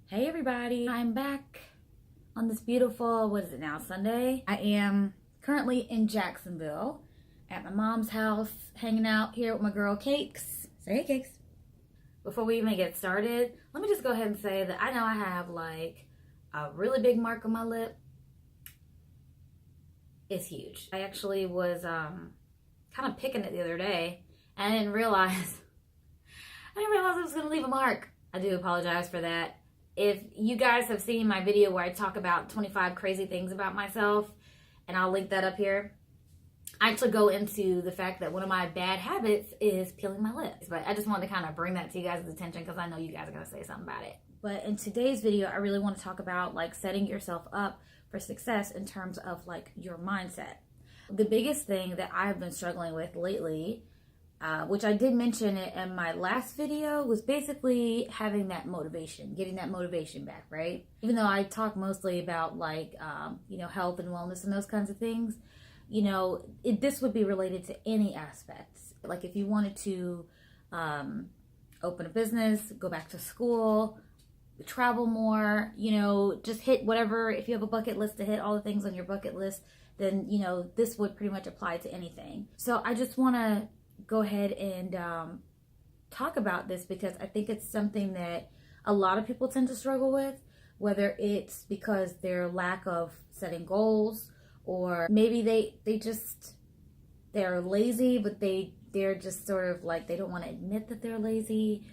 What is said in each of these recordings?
Hey everybody, I'm back on this beautiful, what is it now, Sunday? I am currently in Jacksonville at my mom's house, hanging out here with my girl Cakes. Say hey Cakes. Before we even get started, let me just go ahead and say that I know I have like a really big mark on my lip. It's huge. I actually was kind of picking it the other day and I didn't realize it was gonna leave a mark. I do apologize for that. If you guys have seen my video where I talk about 25 crazy things about myself, and I'll link that up here, I actually go into the fact that one of my bad habits is peeling my lips. But I just wanted to kind of bring that to you guys' attention because I know you guys are going to say something about it. But in today's video, I really want to talk about like setting yourself up for success in terms of like your mindset. The biggest thing that I've been struggling with lately, which I did mention it in my last video, was basically having that motivation, getting that motivation back, right? Even though I talk mostly about like, health and wellness and those kinds of things, this would be related to any aspects. Like if you wanted to open a business, go back to school, travel more, just hit whatever. If you have a bucket list to hit all the things on your bucket list, then, this would pretty much apply to anything. So I just want to go ahead and talk about this because I think it's something that a lot of people tend to struggle with, whether it's because their lack of setting goals, or maybe they're lazy, but they're just sort of like, they don't want to admit that they're lazy,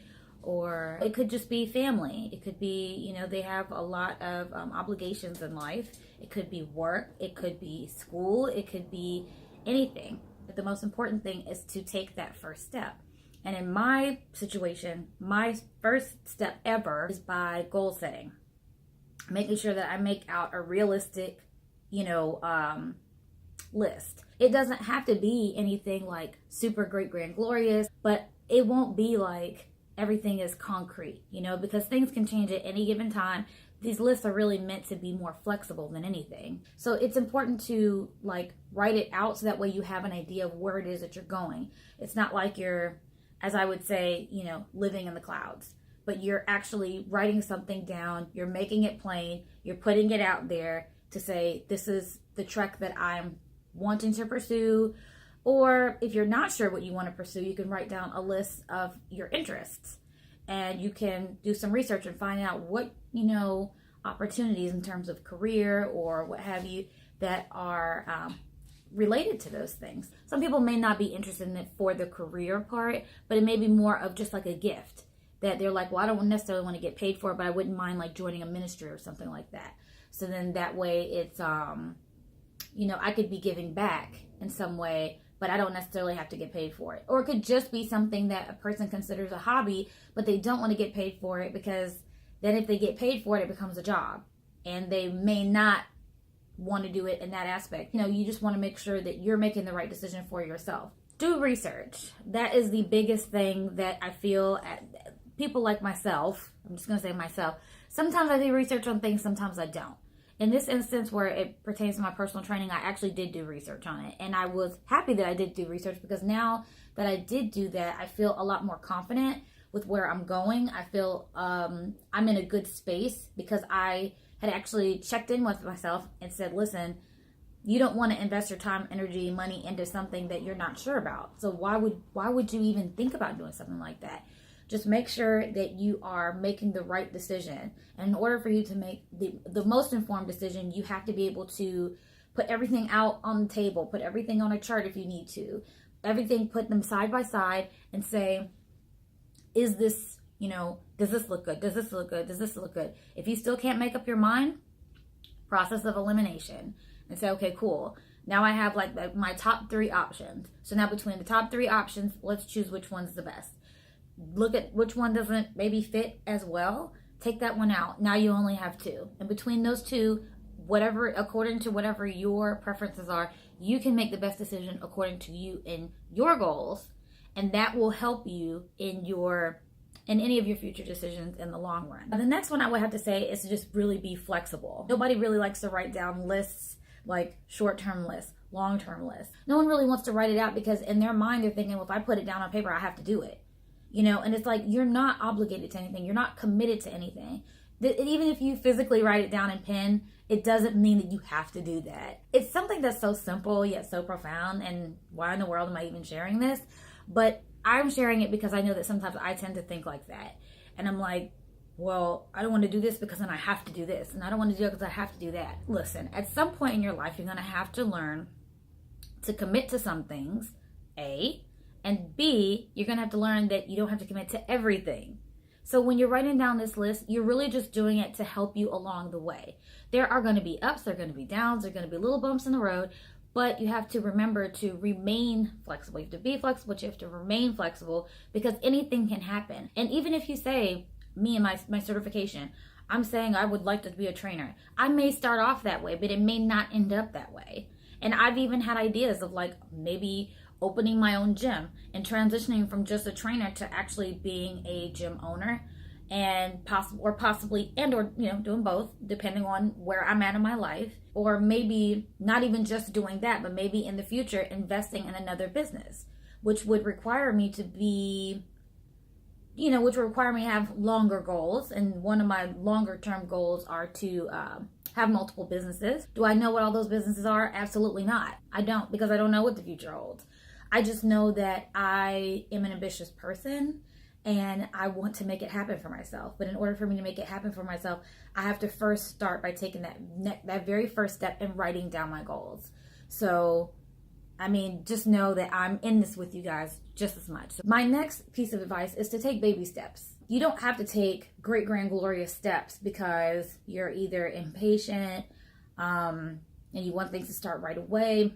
or it could just be family. It could be, they have a lot of obligations in life. It could be work, it could be school, it could be anything. But the most important thing is to take that first step. And in my situation, my first step ever is by goal setting. Making sure that I make out a realistic, list. It doesn't have to be anything like super great, grand, glorious, but it won't be like everything is concrete, because things can change at any given time. These lists are really meant to be more flexible than anything. So it's important to like write it out so that way you have an idea of where it is that you're going. It's not like you're, as I would say, living in the clouds, but you're actually writing something down. You're making it plain. You're putting it out there to say, this is the trek that I'm wanting to pursue. Or if you're not sure what you want to pursue, you can write down a list of your interests. And you can do some research and find out what, opportunities in terms of career or what have you that are related to those things. Some people may not be interested in it for the career part, but it may be more of just like a gift that they're like, well, I don't necessarily want to get paid for it, but I wouldn't mind like joining a ministry or something like that. So then that way it's, I could be giving back in some way, but I don't necessarily have to get paid for it. Or it could just be something that a person considers a hobby, but they don't want to get paid for it because then if they get paid for it, it becomes a job. And they may not want to do it in that aspect. You just want to make sure that you're making the right decision for yourself. Do research. That is the biggest thing that I feel people like myself, I'm just going to say myself, sometimes I do research on things, sometimes I don't. In this instance where it pertains to my personal training, I actually did do research on it. And I was happy that I did do research because now that I did do that, I feel a lot more confident with where I'm going. I feel I'm in a good space because I had actually checked in with myself and said, listen, you don't want to invest your time, energy, money into something that you're not sure about. So why would you even think about doing something like that? Just make sure that you are making the right decision. And in order for you to make the most informed decision, you have to be able to put everything out on the table, put everything on a chart if you need to, everything, put them side by side and say, is this, does this look good? Does this look good? Does this look good? If you still can't make up your mind, process of elimination and say, okay, cool. Now I have like my top 3 options. So now between the top 3 options, let's choose which one's the best. Look at which one doesn't maybe fit as well. Take that one out. Now you only have 2. And between those 2, according to whatever your preferences are, you can make the best decision according to you and your goals. And that will help you in any of your future decisions in the long run. The next one I would have to say is to just really be flexible. Nobody really likes to write down lists, like short-term lists, long-term lists. No one really wants to write it out because in their mind they're thinking, well, if I put it down on paper, I have to do it. And it's like, you're not obligated to anything. You're not committed to anything. Even if you physically write it down in pen, it doesn't mean that you have to do that. It's something that's so simple yet so profound, and why in the world am I even sharing this? But I'm sharing it because I know that sometimes I tend to think like that. And I'm like, well, I don't want to do this because then I have to do this. And I don't want to do it because I have to do that. Listen, at some point in your life, you're going to have to learn to commit to some things, A, and B, you're going to have to learn that you don't have to commit to everything. So when you're writing down this list, you're really just doing it to help you along the way. There are going to be ups, there are going to be downs, there are going to be little bumps in the road, but you have to remember to remain flexible. You have to be flexible, but you have to remain flexible because anything can happen. And even if you say, me and my certification, I'm saying I would like to be a trainer. I may start off that way, but it may not end up that way. And I've even had ideas of like maybe opening my own gym and transitioning from just a trainer to actually being a gym owner, and possibly doing both depending on where I'm at in my life, or maybe not even just doing that, but maybe in the future investing in another business, which would require me to have longer goals. And one of my longer term goals are to have multiple businesses. Do I know what all those businesses are? Absolutely not. I don't, because I don't know what the future holds. I just know that I am an ambitious person and I want to make it happen for myself. But in order for me to make it happen for myself, I have to first start by taking that very first step and writing down my goals. So, I mean, just know that I'm in this with you guys just as much. So my next piece of advice is to take baby steps. You don't have to take great, grand, glorious steps because you're either impatient and you want things to start right away.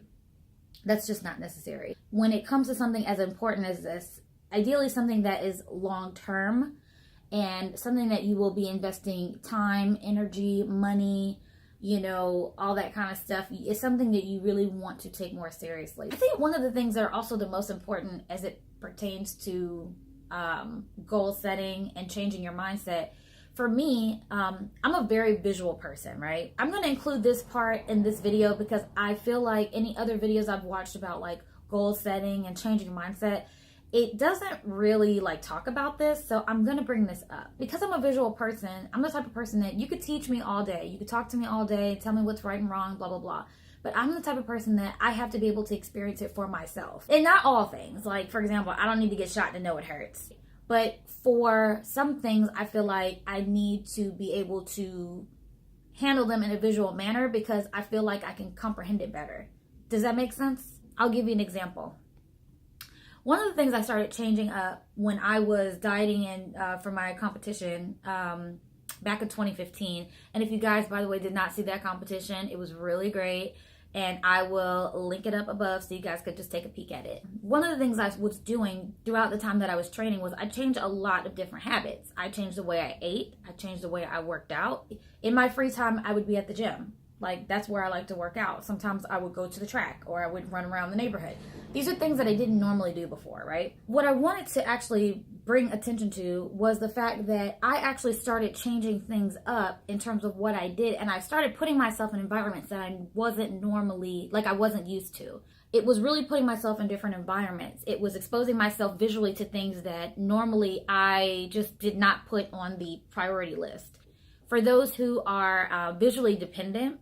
That's just not necessary. When it comes to something as important as this, ideally something that is long-term and something that you will be investing time, energy, money, all that kind of stuff, is something that you really want to take more seriously. I think one of the things that are also the most important as it pertains to goal setting and changing your mindset, for me, I'm a very visual person, right? I'm going to include this part in this video because I feel like any other videos I've watched about like goal setting and changing your mindset, it doesn't really like talk about this. So I'm going to bring this up because I'm a visual person. I'm the type of person that you could teach me all day. You could talk to me all day, tell me what's right and wrong, blah, blah, blah. But I'm the type of person that I have to be able to experience it for myself. And not all things. Like, for example, I don't need to get shot to know it hurts. But for some things, I feel like I need to be able to handle them in a visual manner because I feel like I can comprehend it better. Does that make sense? I'll give you an example. One of the things I started changing up when I was dieting and for my competition back in 2015, and if you guys, by the way, did not see that competition, it was really great. And I will link it up above so you guys could just take a peek at it. One of the things I was doing throughout the time that I was training was I changed a lot of different habits. I changed the way I ate. I changed the way I worked out. In my free time, I would be at the gym. Like, that's where I like to work out. Sometimes I would go to the track or I would run around the neighborhood. These are things that I didn't normally do before, right? What I wanted to actually bring attention to was the fact that I actually started changing things up in terms of what I did. And I started putting myself in environments that I wasn't normally, like I wasn't used to. It was really putting myself in different environments. It was exposing myself visually to things that normally I just did not put on the priority list. For those who are visually dependent,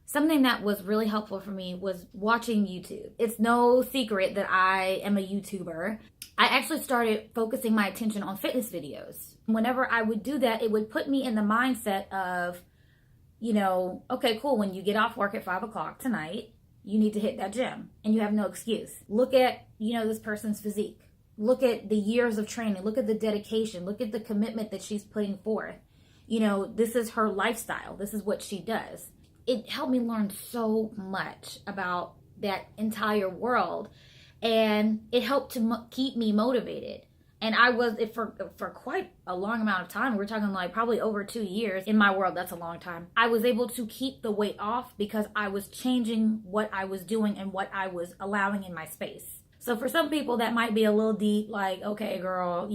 something that was really helpful for me was watching YouTube. It's no secret that I am a YouTuber. I actually started focusing my attention on fitness videos. Whenever I would do that, it would put me in the mindset of, okay, cool, when you get off work at 5 o'clock tonight, you need to hit that gym and you have no excuse. Look at, this person's physique. Look at the years of training. Look at the dedication. Look at the commitment that she's putting forth. This is her lifestyle. This is what she does. It helped me learn so much about that entire world, and it helped to keep me motivated. And I was, for quite a long amount of time, we're talking like probably over 2 years. In my world, that's a long time. I was able to keep the weight off because I was changing what I was doing and what I was allowing in my space. So for some people that might be a little deep, like, okay, girl,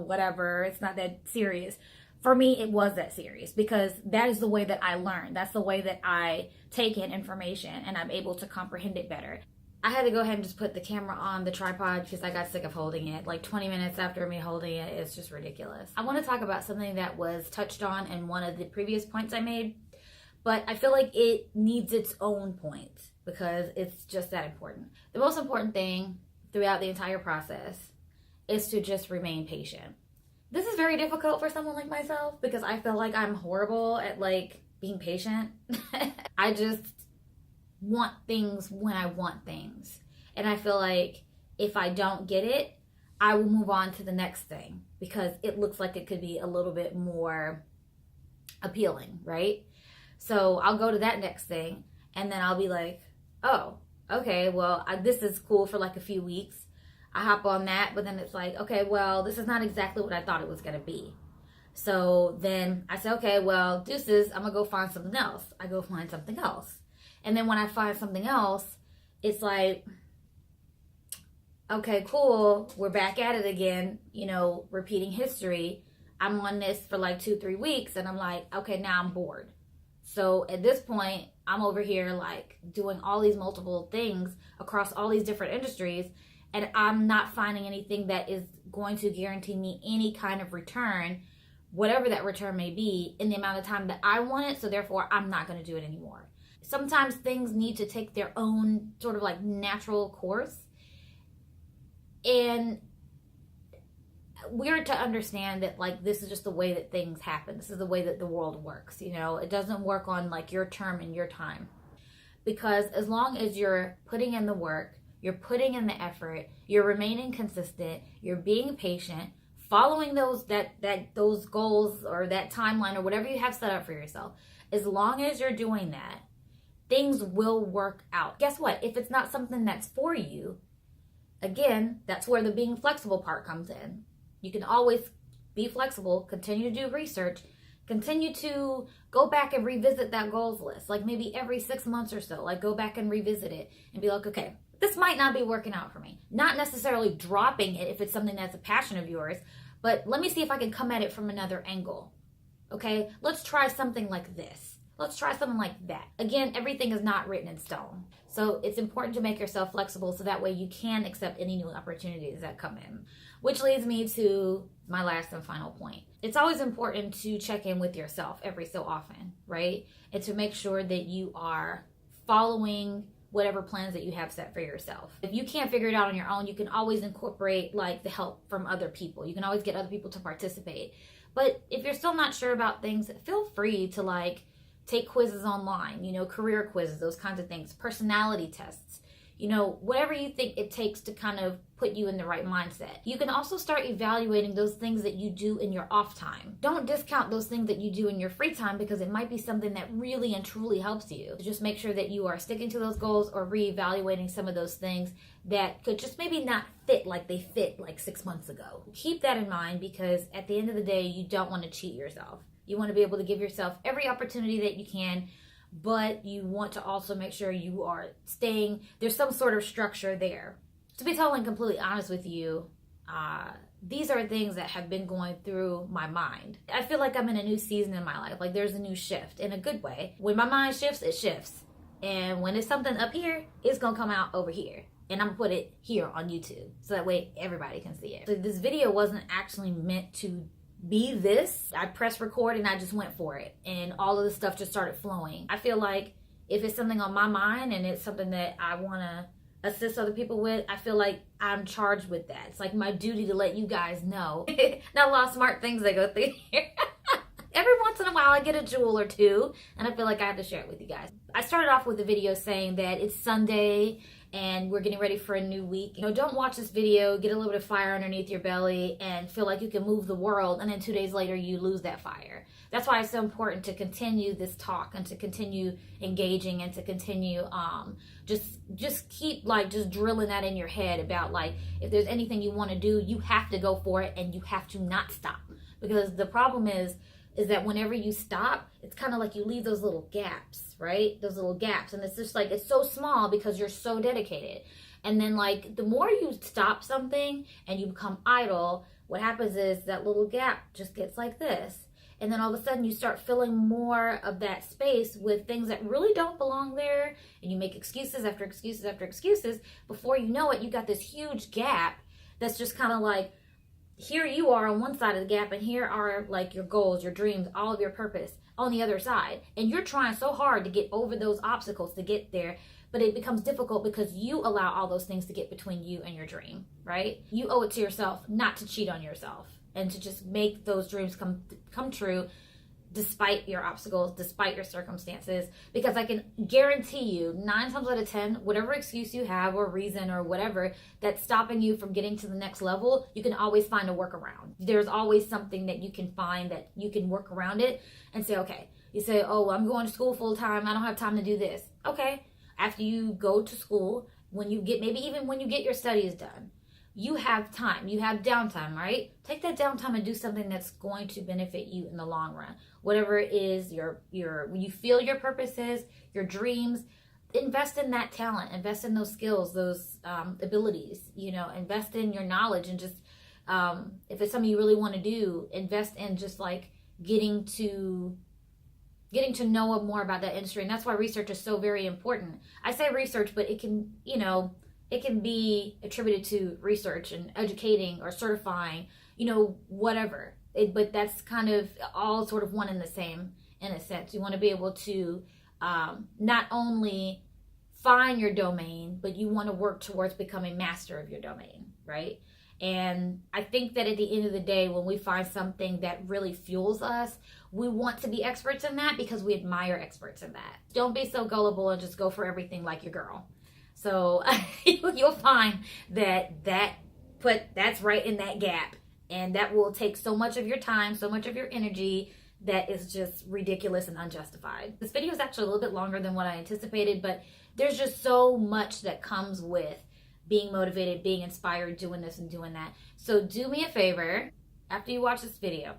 whatever, it's not that serious. For me, it was that serious because that is the way that I learn. That's the way that I take in information and I'm able to comprehend it better. I had to go ahead and just put the camera on the tripod because I got sick of holding it. Like 20 minutes after me holding it, it's just ridiculous. I want to talk about something that was touched on in one of the previous points I made, but I feel like it needs its own point because it's just that important. The most important thing throughout the entire process is to just remain patient. This is very difficult for someone like myself because I feel like I'm horrible at like being patient. I just want things when I want things. And I feel like if I don't get it, I will move on to the next thing because it looks like it could be a little bit more appealing, right? So I'll go to that next thing and then I'll be like, oh, okay, well, this is cool for like a few weeks. I hop on that, but then it's like, okay, well, this is not exactly what I thought it was going to be. So then I say, okay, well, deuces, I'm going to go find something else. I go find something else. And then when I find something else, it's like, okay, cool. We're back at it again, you know, repeating history. I'm on this for like 2-3 weeks and I'm like, okay, now I'm bored. So at this point, I'm over here like doing all these multiple things across all these different industries, and I'm not finding anything that is going to guarantee me any kind of return, whatever that return may be, in the amount of time that I want it. So therefore, I'm not going to do it anymore. Sometimes things need to take their own sort of like natural course. And we're to understand that like this is just the way that things happen. This is the way that the world works. You know, it doesn't work on like your term and your time. Because as long as you're putting in the work, you're putting in the effort, you're remaining consistent, you're being patient, following those goals or that timeline or whatever you have set up for yourself, as long as you're doing that, things will work out. Guess what? If it's not something that's for you, again, that's where the being flexible part comes in. You can always be flexible, continue to do research, continue to go back and revisit that goals list. Like maybe every 6 months or so, like go back and revisit it and be like, okay, this might not be working out for me. Not necessarily dropping it if it's something that's a passion of yours, but let me see if I can come at it from another angle. Okay, let's try something like this. Let's try something like that. Again, everything is not written in stone. So it's important to make yourself flexible so that way you can accept any new opportunities that come in. Which leads me to my last and final point. It's always important to check in with yourself every so often, right? And to make sure that you are following whatever plans that you have set for yourself. If you can't figure it out on your own, you can always incorporate like the help from other people. You can always get other people to participate. But if you're still not sure about things, feel free to like take quizzes online, you know, career quizzes, those kinds of things, personality tests, you know, whatever you think it takes to kind of put you in the right mindset. You can also start evaluating those things that you do in your off time. Don't discount those things that you do in your free time because it might be something that really and truly helps you. Just make sure that you are sticking to those goals or reevaluating some of those things that could just maybe not fit like they fit like 6 months ago. Keep that in mind because at the end of the day, you don't want to cheat yourself. You want to be able to give yourself every opportunity that you can, but you want to also make sure you are staying, there's some sort of structure there. To be totally and completely honest with you, these are things that have been going through my mind. I feel like I'm in a new season in my life. Like there's a new shift in a good way. When my mind shifts, it shifts. And when it's something up here, it's going to come out over here. And I'm going to put it here on YouTube. So that way everybody can see it. So this video wasn't actually meant to be this. I pressed record and I just went for it. And all of the stuff just started flowing. I feel like if it's something on my mind and it's something that I want to assist other people with, I feel like I'm charged with that. It's like my duty to let you guys know. Not a lot of smart things that go through here. Every once in a while I get a jewel or two and I feel like I have to share it with you guys. I started off with a video saying that it's Sunday and we're getting ready for a new week. You know, don't watch this video, get a little bit of fire underneath your belly and feel like you can move the world and then 2 days later you lose that fire. That's why it's so important to continue this talk and to continue engaging and to continue just keep like just drilling that in your head about like if there's anything you want to do, you have to go for it and you have to not stop. Because the problem is that whenever you stop, it's kind of like you leave those little gaps, right? Those little gaps. And it's just like, it's so small because you're so dedicated. And then like, the more you stop something and you become idle, what happens is that little gap just gets like this. And then all of a sudden you start filling more of that space with things that really don't belong there. And you make excuses after excuses after excuses. Before you know it, you got this huge gap that's just kind of like, here you are on one side of the gap, and here are like your goals, your dreams, all of your purpose on the other side. And you're trying so hard to get over those obstacles to get there, but it becomes difficult because you allow all those things to get between you and your dream, right? You owe it to yourself not to cheat on yourself and to just make those dreams come true despite your obstacles, despite your circumstances. Because I can guarantee you 9 times out of 10, whatever excuse you have or reason or whatever that's stopping you from getting to the next level, you can always find a workaround. There's always something that you can find that you can work around it and say, okay, you say, oh, I'm going to school full time, I don't have time to do this. Okay, after you go to school, when you get, maybe even when you get your studies done, you have time, you have downtime, right? Take that downtime and do something that's going to benefit you in the long run. Whatever it is, when you feel your purpose is, your dreams, invest in that talent, invest in those skills, those abilities, invest in your knowledge, and just, if it's something you really want to do, invest in just like getting to know more about that industry. And that's why research is so very important. I say research, but it can, it can be attributed to research and educating or certifying, whatever. But that's kind of all sort of one and the same in a sense. You want to be able to not only find your domain, but you want to work towards becoming master of your domain, right? And I think that at the end of the day, when we find something that really fuels us, we want to be experts in that because we admire experts in that. Don't be so gullible and just go for everything like your girl. So you'll find that's right in that gap. And that will take so much of your time, so much of your energy that is just ridiculous and unjustified. This video is actually a little bit longer than what I anticipated, but there's just so much that comes with being motivated, being inspired, doing this and doing that. So do me a favor, after you watch this video,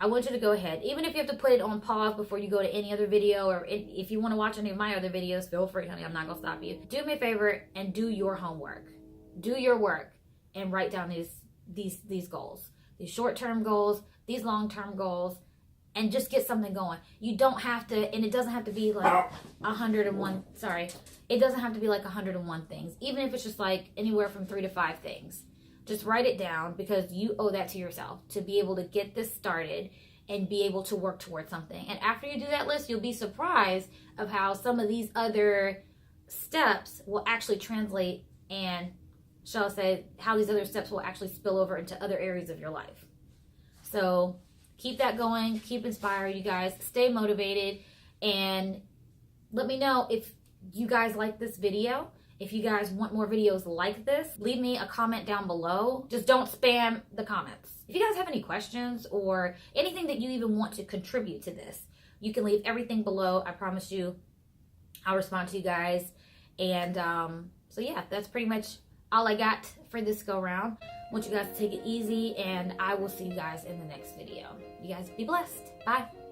I want you to go ahead, even if you have to put it on pause before you go to any other video, or if you want to watch any of my other videos, feel free, honey, I'm not going to stop you. Do me a favor and do your homework. Do your work and write down these goals, these short-term goals, these long-term goals, and just get something going. You don't have to, and it doesn't have to be like 101, it doesn't have to be like 101 things, even if it's just like anywhere from 3 to 5 things. Just write it down because you owe that to yourself to be able to get this started and be able to work towards something. And after you do that list, you'll be surprised of how some of these other steps will actually translate, and shall I say, how these other steps will actually spill over into other areas of your life. So keep that going, keep inspired, you guys. Stay motivated, and let me know if you guys like this video. If you guys want more videos like this, leave me a comment down below. Just don't spam the comments. If you guys have any questions or anything that you even want to contribute to this, you can leave everything below. I promise you I'll respond to you guys. And so yeah, that's pretty much all I got for this go round. I want you guys to take it easy, and I will see you guys in the next video. You guys be blessed. Bye.